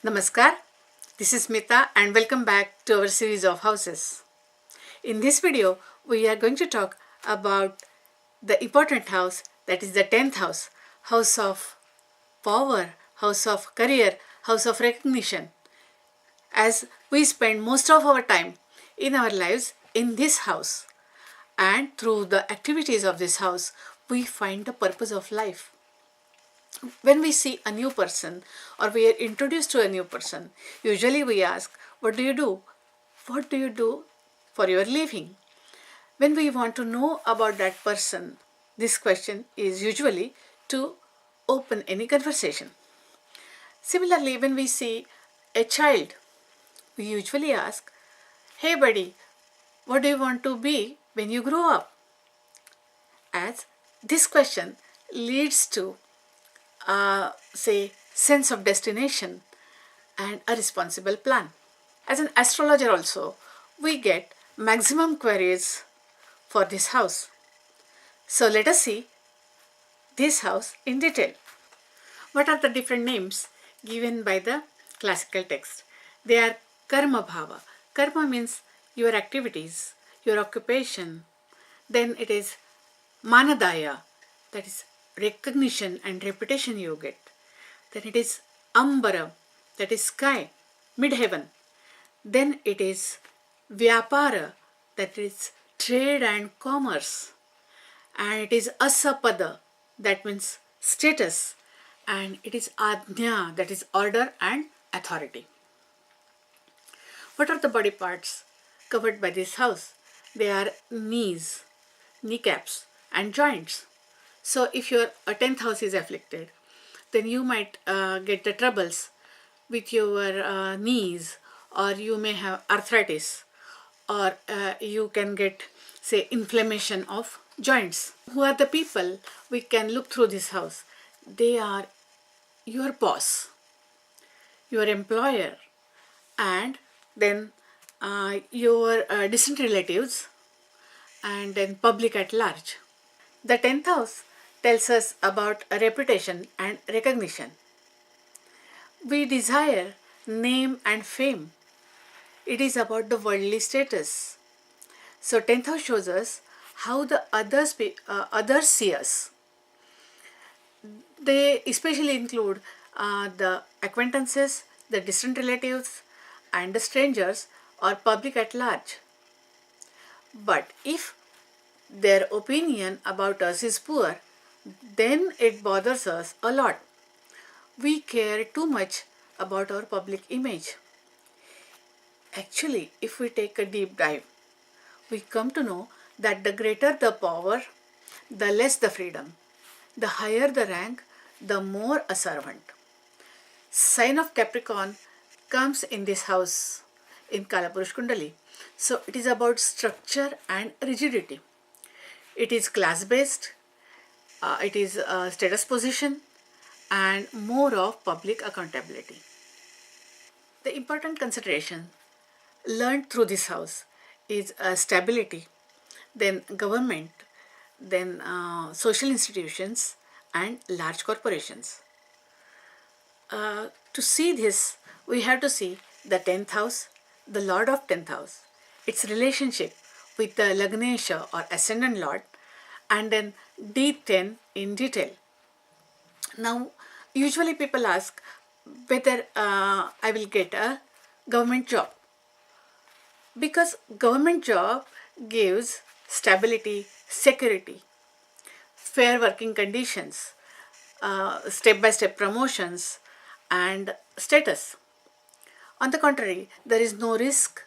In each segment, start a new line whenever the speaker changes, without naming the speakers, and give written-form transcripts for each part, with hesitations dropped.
Namaskar, this is Smita and welcome back to our series of houses. In this video, we are going to talk about the important house, that is the 10th house, house of power, house of career, house of recognition. As we spend most of our time in our lives in this house, and through the activities of this house, we find the purpose of life. When we see a new person or we are introduced to a new person, usually we ask, what do you do? What do you do for your living? When we want to know about that person, this question is usually to open any conversation. Similarly, when we see a child, we usually ask, hey buddy, what do you want to be when you grow up? As this question leads to sense of destination and a responsible plan. As an astrologer also, we get maximum queries for this house. So let us see this house in detail. What are the different names given by the classical text? They are karma bhava. Karma means your activities, your occupation. Then it is manadaya, that is recognition and reputation you get. Then it is ambara, that is sky, mid-heaven. Then it is vyapara, that is trade and commerce. And it is asapada, that means status. And it is ajna, that is order and authority. What are the body parts covered by this house? They are knees, kneecaps and joints. So if your 10th house is afflicted, then you might get the troubles with your knees, or you may have arthritis, or you can get, say, inflammation of joints. Who are the people we can look through this house? They are your boss, your employer, and then your distant relatives, and then public at large. The 10th house tells us about a reputation and recognition. We desire name and fame. It is about the worldly status. So 10th house shows us how the others see us. They especially include the acquaintances, the distant relatives, and the strangers or public at large. But if their opinion about us is poor, then it bothers us a lot. We care too much about our public image. Actually, if we take a deep dive, we come to know that the greater the power, the less the freedom. The higher the rank, the more a servant. Sign of Capricorn comes in this house in Kalapurush Kundali. So it is about structure and rigidity. It is class-based, it is status position, and more of public accountability. The important consideration learned through this house is stability, then government, then social institutions and large corporations. To see this, we have to see the 10th house, the Lord of 10th house, its relationship with the Lagnesha or Ascendant Lord, and then D10 in detail. Now, usually people ask whether I will get a government job, because government job gives stability, security, fair working conditions, step-by-step promotions and status. On the contrary, there is no risk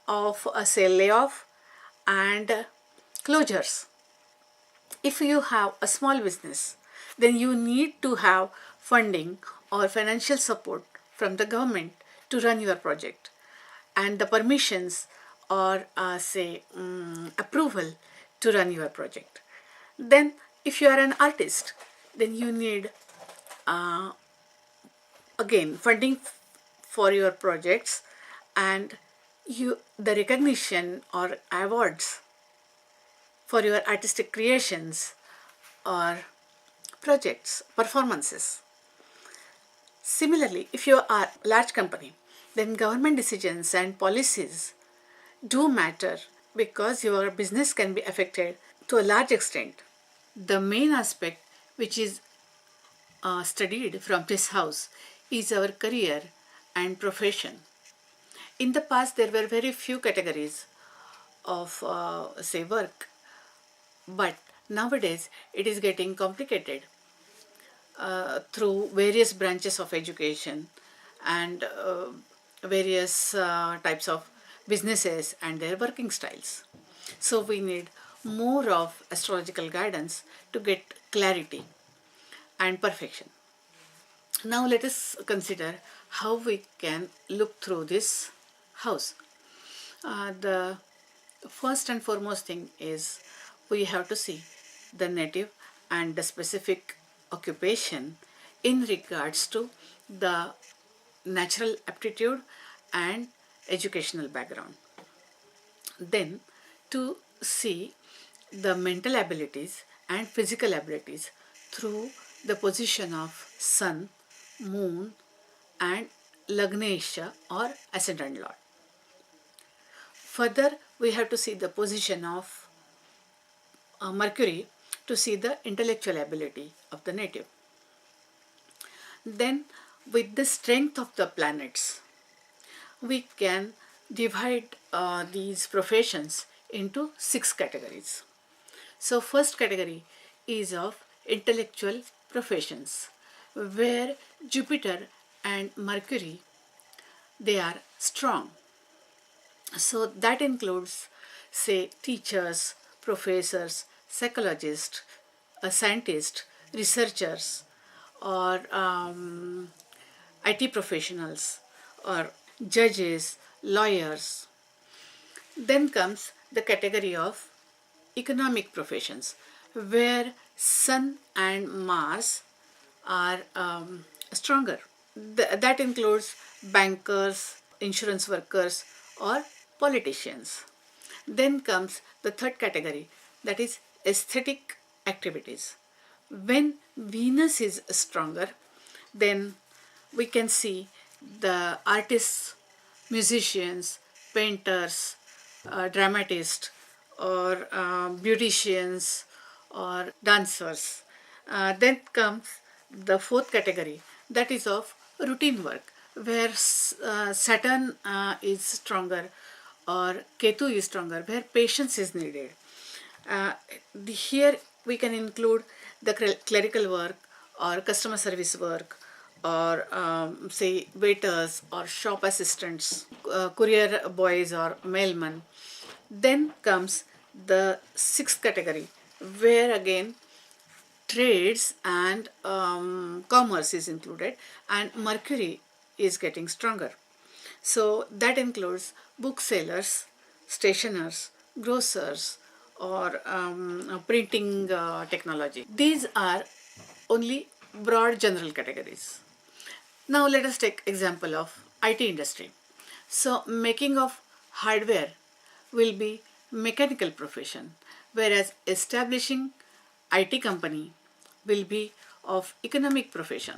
of say layoff and closures. If you have a small business, then you need to have funding or financial support from the government to run your project, and the permissions or approval to run your project. Then if you are an artist, then you need again funding for your projects and the recognition or awards for your artistic creations or projects, performances. Similarly, if you are a large company, then government decisions and policies do matter because your business can be affected to a large extent. The main aspect which is studied from this house is our career and profession. In the past, there were very few categories of, say, work, but nowadays it is getting complicated through various branches of education and various types of businesses and their working styles. So we need more of astrological guidance to get clarity and perfection. Now let us consider how we can look through this house. The first and foremost thing is we have to see the native and the specific occupation in regards to the natural aptitude and educational background. Then to see the mental abilities and physical abilities through the position of sun, moon and Lagnesha or ascendant lord. Further, we have to see the position of Mercury to see the intellectual ability of the native. Then, with the strength of the planets, we can divide these professions into 6 categories. So, first category is of intellectual professions, where Jupiter and Mercury they are strong. So that includes, say, teachers, professors, psychologists, scientists, researchers, or IT professionals, or judges, lawyers. Then comes the category of economic professions, where Sun and Mars are stronger. That includes bankers, insurance workers, or politicians. Then comes the third category, that is aesthetic activities. When Venus is stronger, then we can see the artists, musicians, painters, dramatists, or beauticians, or dancers. Then comes the fourth category, that is of routine work, where Saturn is stronger or Ketu is stronger, where patience is needed. Here we can include the clerical work or customer service work, or say waiters or shop assistants, courier boys or mailmen. Then comes the sixth category, where again trades and commerce is included, and Mercury is getting stronger. So that includes booksellers, stationers, grocers, or printing technology. These are only broad general categories. Now let us take example of IT industry. So making of hardware will be mechanical profession, whereas establishing IT company will be of economic profession.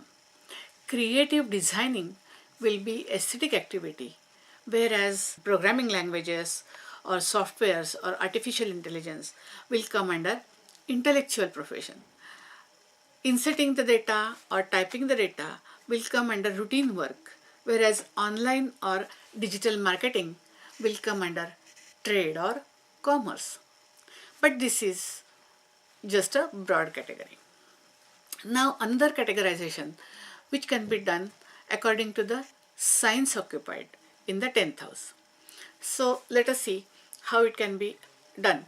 Creative designing will be aesthetic activity, whereas programming languages or softwares or artificial intelligence will come under intellectual profession. Inserting the data or typing the data will come under routine work, whereas online or digital marketing will come under trade or commerce. But this is just a broad category. Now another categorization which can be done according to the signs occupied in the 10th house. So let us see how it can be done.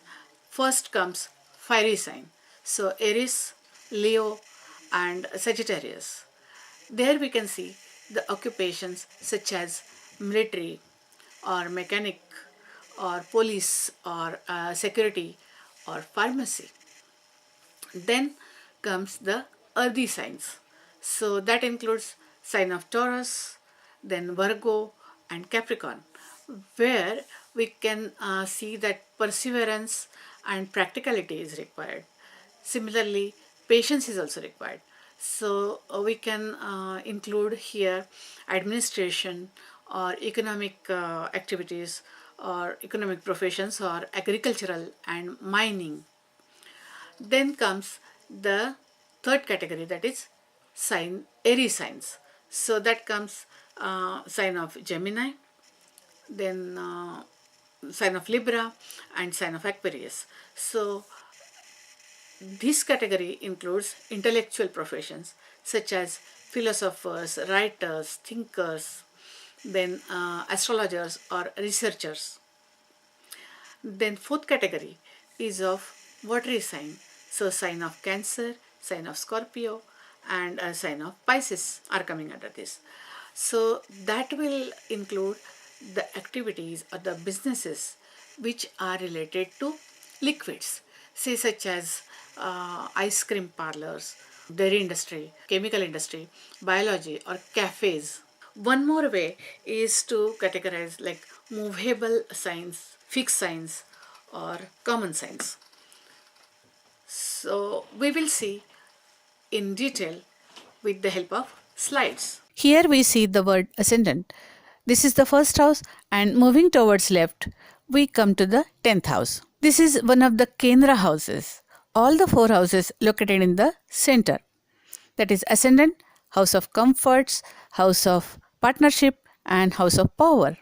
First comes fiery sign. So Aries, Leo and Sagittarius. There we can see the occupations such as military or mechanic or police or security or pharmacy. Then comes the earthy signs. So that includes sign of Taurus, then Virgo and Capricorn, where we can see that perseverance and practicality is required. Similarly, patience is also required. So we can include here administration or economic activities or economic professions or agricultural and mining. Then comes the third category, that is sign Aries signs. So that comes sign of Gemini, then sign of Libra and sign of Aquarius. So this category includes intellectual professions such as philosophers, writers, thinkers, then astrologers or researchers. Then fourth category is of watery sign. So sign of Cancer, sign of Scorpio and a sign of Pisces are coming under this. So that will include the activities or the businesses which are related to liquids, say such as ice cream parlors, dairy industry, chemical industry, biology or cafes. One more way is to categorize like movable signs, fixed signs or common signs. So we will see in detail with the help of slides. Here we see the word ascendant. This is the first house, and moving towards left, we come to the 10th house. This is one of the Kendra houses. All the four houses located in the center. That is ascendant, house of comforts, house of partnership, and house of power.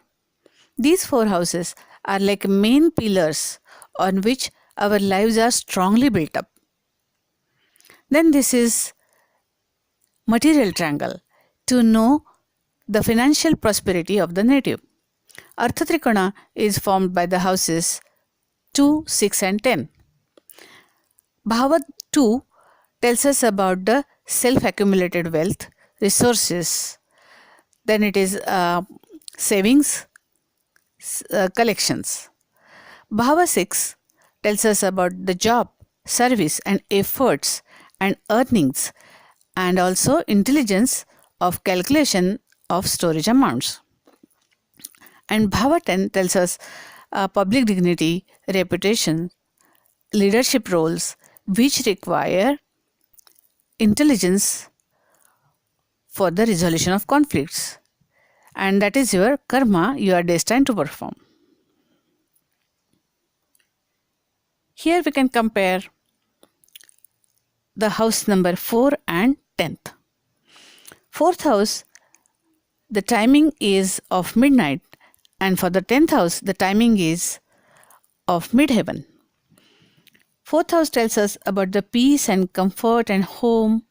These four houses are like main pillars on which our lives are strongly built up. Then this is material triangle to know the financial prosperity of the native. Artha trikona is formed by the houses 2, 6 and 10. Bhava 2 tells us about the self-accumulated wealth, resources. Then it is savings, collections. Bhava 6 tells us about the job, service and efforts and earnings, and also intelligence of calculation of storage amounts. And Bhava 10 tells us public dignity, reputation, leadership roles which require intelligence for the resolution of conflicts. And that is your karma you are destined to perform. Here we can compare the house number 4 and 10th. Fourth house, the timing is of midnight, and for the 10th house, the timing is of midheaven. Fourth house tells us about the peace and comfort and home,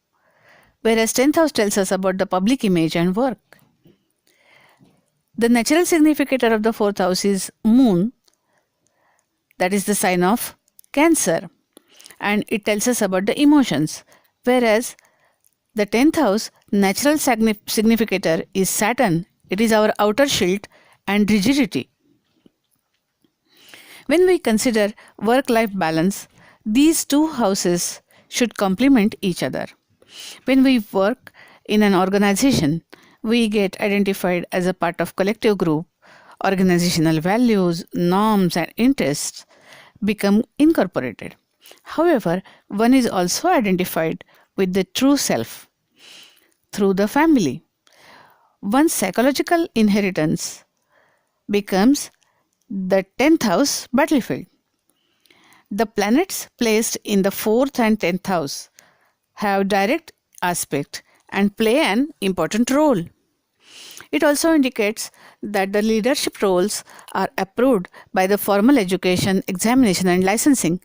whereas 10th house tells us about the public image and work. The natural significator of the fourth house is moon, that is the sign of Cancer, and it tells us about the emotions, whereas the 10th house natural significator is Saturn, it is our outer shield and rigidity. When we consider work-life balance, these two houses should complement each other. When we work in an organization, we get identified as a part of collective group. Organizational values, norms and interests become incorporated. However, one is also identified with the true self through the family. One's psychological inheritance becomes the 10th house battlefield. The planets placed in the 4th and 10th house have direct aspect and play an important role. It also indicates that the leadership roles are approved by the formal education, examination and licensing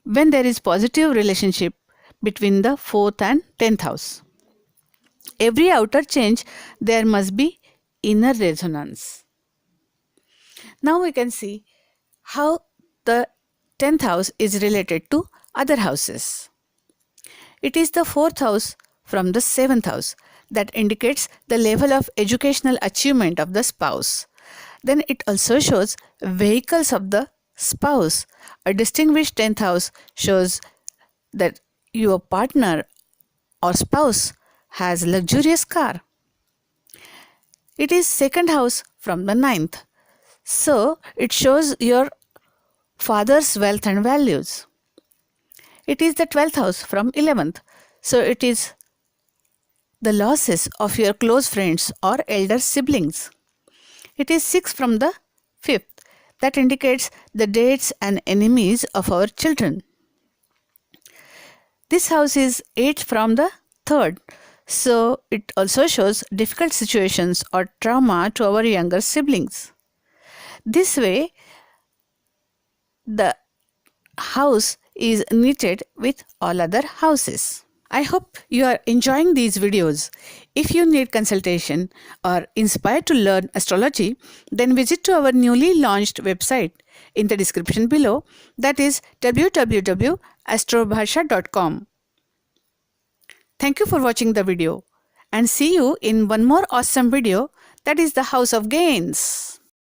when there is positive relationship between the 4th and 10th house. Every outer change, there must be inner resonance. Now we can see how the 10th house is related to other houses. It is the 4th house from the 7th house that indicates the level of educational achievement of the spouse. Then it also shows vehicles of the spouse. A distinguished 10th house shows that your partner or spouse has luxurious car. It is 2nd house from the 9th. So it shows your father's wealth and values. It is the 12th house from 11th. So it is the losses of your close friends or elder siblings. It is 6 from the 5th. That indicates the dates and enemies of our children. This house is 8 from the 3rd. So it also shows difficult situations or trauma to our younger siblings. This way, the house is knitted with all other houses. I hope you are enjoying these videos. If you need consultation or inspired to learn astrology, then visit to our newly launched website in the description below, that is www.astrobhasha.com. Thank you for watching the video and see you in one more awesome video, that is the House of Gains.